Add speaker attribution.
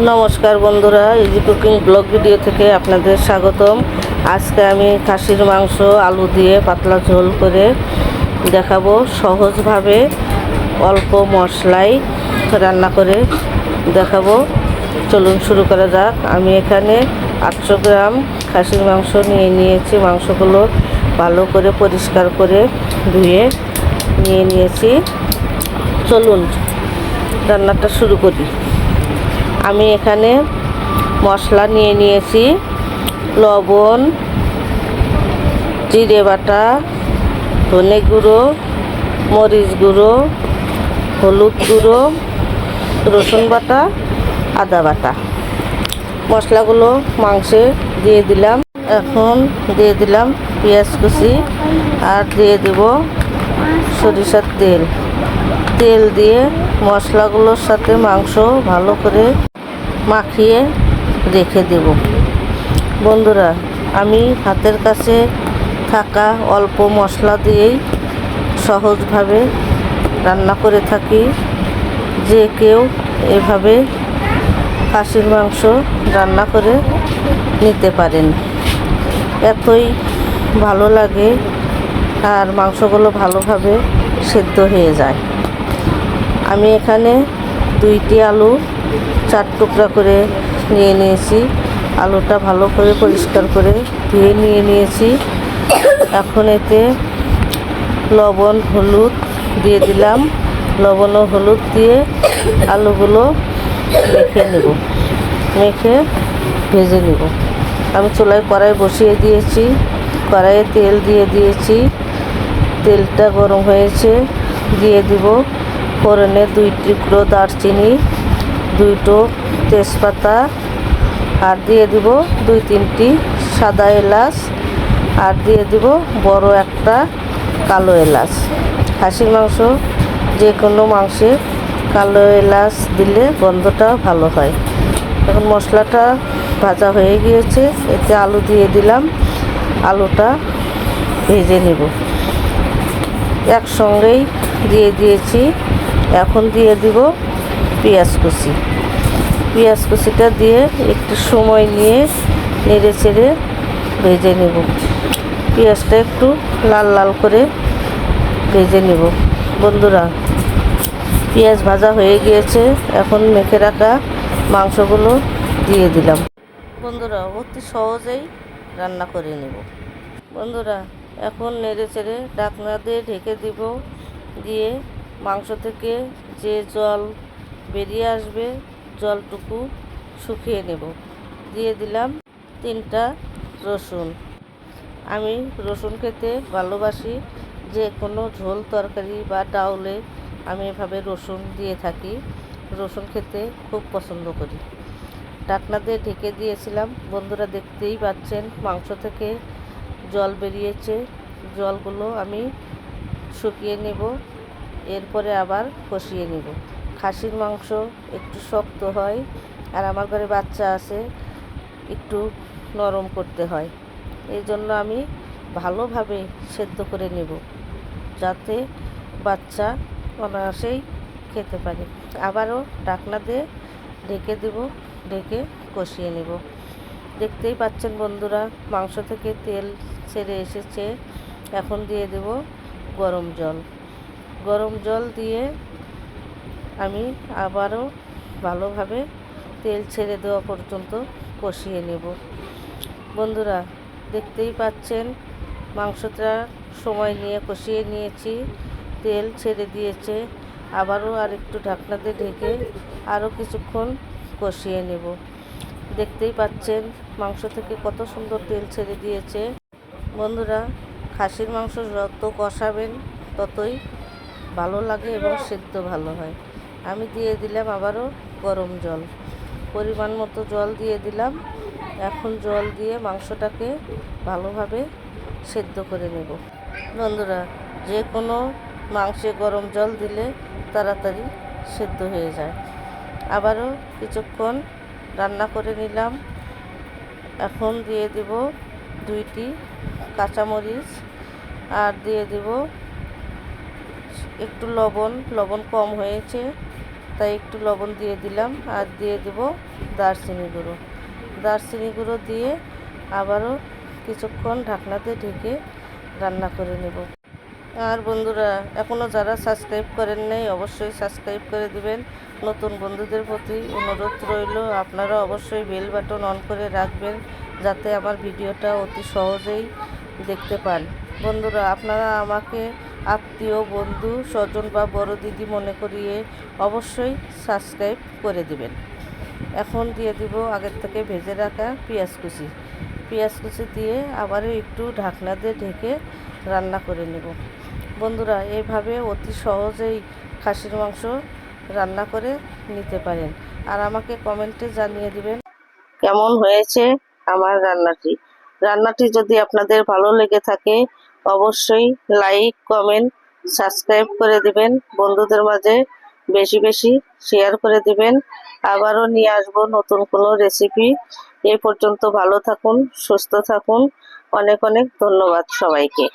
Speaker 1: নমস্কার বন্ধুরা, easy cooking blog video থেকে আপনাদের স্বাগতম। আজকে আমি খাসির মাংস আলু দিয়ে পাতলা ঝোল করে দেখাবো, সহজভাবে অল্প মশলায় রান্না করে দেখাবো। চলুন শুরু করা যাক। আমি এখানে 800 গ্রাম খাসির মাংস নিয়েছি। মাংসগুলো ভালো করে পরিষ্কার করে ধুয়ে নিয়েছি। চলুন রান্নাটা শুরু করি। আমি এখানে মশলা নিয়েছি, লবণ, জিরে বাটা, ধনে গুঁড়ো, মরিচ গুঁড়ো, হলুদ গুঁড়ো, রসুন বাটা, আদা বাটা। মশলাগুলো মাংসে দিয়ে দিলাম। এখন দিয়ে দিলাম পেঁয়াজ কুচি আর দিয়ে দেব সরিষার তেল। তেল দিয়ে মশলাগুলোর সাথে মাংস ভালো করে মাখিয়ে রেখে দেব। বন্ধুরা, আমি হাতের কাছে থাকা অল্প মশলা দিয়েই সহজভাবে রান্না করে থাকি। যে কেউ এভাবে খাসির মাংস রান্না করে নিতে পারেন। এতই ভালো লাগে আর মাংসগুলো ভালোভাবে সেদ্ধ হয়ে যায়। আমি এখানে 2টি আলু 4 টুকরা করে নিয়েছি। আলুটা ভালো করে পরিষ্কার করে ধুয়ে নিয়েছি। এখন এতে লবণ হলুদ দিয়ে দিলাম। লবণ ও হলুদ দিয়ে আলুগুলো মেখে ভেজে নেব। আমি চুলায় কড়াই বসিয়ে দিয়েছি। কড়াইয়ে তেল দিয়ে দিয়েছি। তেলটা গরম হয়েছে, দিয়ে দিব ফোড়নে 2 টুকরো দারচিনি, 2টো তেজপাতা, আর দিয়ে দিব 2-3টি সাদা এলাচ, আর দিয়ে দিব বড় একটা কালো এলাচ। খাসির মাংস যে কোনো মাংসে কালো এলাচ দিলে গন্ধটা ভালো হয়। এখন মশলাটা ভাজা হয়ে গিয়েছে, এতে আলু দিয়ে দিলাম। আলুটা ভেজে নেব। একসঙ্গেই দিয়ে দিয়েছি। এখন দিয়ে দিব পেঁয়াজ কুচি। পেঁয়াজ কুচিটা দিয়ে একটু সময় নিয়ে নেড়ে চেড়ে ভেজে নেব। পেঁয়াজটা একটু লাল লাল করে ভেজে নেব। বন্ধুরা, পেঁয়াজ ভাজা হয়ে গিয়েছে। এখন মেখে রাখা মাংসগুলো দিয়ে দিলাম। বন্ধুরা, অতি সহজেই রান্না করে নেব। বন্ধুরা, এখন নেড়ে চেড়ে ঢাকনা দিয়ে ঢেকে দিব। দিয়ে মাংস থেকে যে জল বেরিয়ে আসবে, জলটুকু শুকিয়ে নেব। দিয়ে দিলাম 3টা রসুন। আমি রসুন খেতে ভালোবাসি। যে কোনো ঝোল তরকারি বা ডাউলে আমি এভাবে রসুন দিয়ে থাকি। রসুন খেতে খুব পছন্দ করি। ঢাকনা দিয়ে ঢেকে দিয়েছিলাম। বন্ধুরা, দেখতেই পাচ্ছেন মাংস থেকে জল বেরিয়েছে। জলগুলো আমি শুকিয়ে নেব। এরপরে আবার কষিয়ে নেব। খাসির মাংস একটু শক্ত হয়, আর আমার ঘরে বাচ্চা আছে, একটু নরম করতে হয়। এই জন্য আমি ভালোভাবে সেদ্ধ করে নেব, যাতে বাচ্চা অনায়াসেই খেতে পারে। আবারও ঢাকনা দিয়ে ঢেকে দেব, ঢেকে কষিয়ে নেব। দেখতেই পাচ্ছেন বন্ধুরা, মাংস থেকে তেল ছেড়ে এসেছে। এখন দিয়ে দেব গরম জল। গরম জল দিয়ে আমি আবারও ভালোভাবে তেল ছেড়ে দেওয়া পর্যন্ত কষিয়ে নেব। বন্ধুরা, দেখতেই পাচ্ছেন মাংসটা সময় নিয়ে কষিয়ে নিয়েছি। তেল ছেড়ে দিয়েছে। আবারও আরেকটু ঢাকনা দিয়ে ঢেকে আরও কিছুক্ষণ কষিয়ে নেব। দেখতেই পাচ্ছেন মাংস থেকে কত সুন্দর তেল ছেড়ে দিয়েছে। বন্ধুরা, খাসির মাংস যত কষাবেন ততই ভালো লাগে এবং সেদ্ধ ভালো হয়। আমি দিয়ে দিলাম আবারও গরম জল। পরিমাণ মতো জল দিয়ে দিলাম। এখন জল দিয়ে মাংসটাকে ভালোভাবে সেদ্ধ করে নেব। বন্ধুরা, যে কোনো মাংসে গরম জল দিলে তাড়াতাড়ি সেদ্ধ হয়ে যায়। আবারও কিছুক্ষণ রান্না করে নিলাম। এখন দিয়ে দেব 2টি কাঁচামরিচ, আর দিয়ে দেব একটু লবণ কম হয়েছে, তাই একটু লবণ দিয়ে দিলাম, আর দিয়ে দেব দারচিনি গুঁড়ো। দারচিনি গুঁড়ো দিয়ে আবারও কিছুক্ষণ ঢাকনাতে ঢেকে রান্না করে নেব। আর বন্ধুরা, এখনও যারা সাবস্ক্রাইব করেন নাই অবশ্যই সাবস্ক্রাইব করে দিবেন। নতুন বন্ধুদের প্রতি অনুরোধ রইল, আপনারা অবশ্যই বেল বাটন অন করে রাখবেন, যাতে আমার ভিডিওটা অতি সহজেই দেখতে পান। বন্ধুরা, আপনারা আমাকে আত্মীয়, বন্ধু, স্বজন বা বড় দিদি মনে করিয়ে অবশ্যই সাবস্ক্রাইব করে দিবেন। এখন দিয়ে দিব আগের থেকে ভেজে রাখা পেঁয়াজ কুচি। পেঁয়াজ কুচি দিয়ে আবারও একটু ঢাকনা দিয়ে ঢেকে রান্না করে নেব। বন্ধুরা, এইভাবে অতি সহজেই খাসির মাংস রান্না করে নিতে পারেন। আর আমাকে কমেন্টে জানিয়ে দিবেন কেমন হয়েছে আমার রান্নাটি যদি আপনাদের ভালো লেগে থাকে অবশ্যই লাইক, কমেন্ট, সাবস্ক্রাইব করে দিবেন। বন্ধুদের মাঝে বেশি বেশি শেয়ার করে দিবেন। আবারও নিয়ে আসবো নতুন কোনো রেসিপি। এই পর্যন্ত ভালো থাকুন, সুস্থ থাকুন। অনেক অনেক ধন্যবাদ সবাইকে।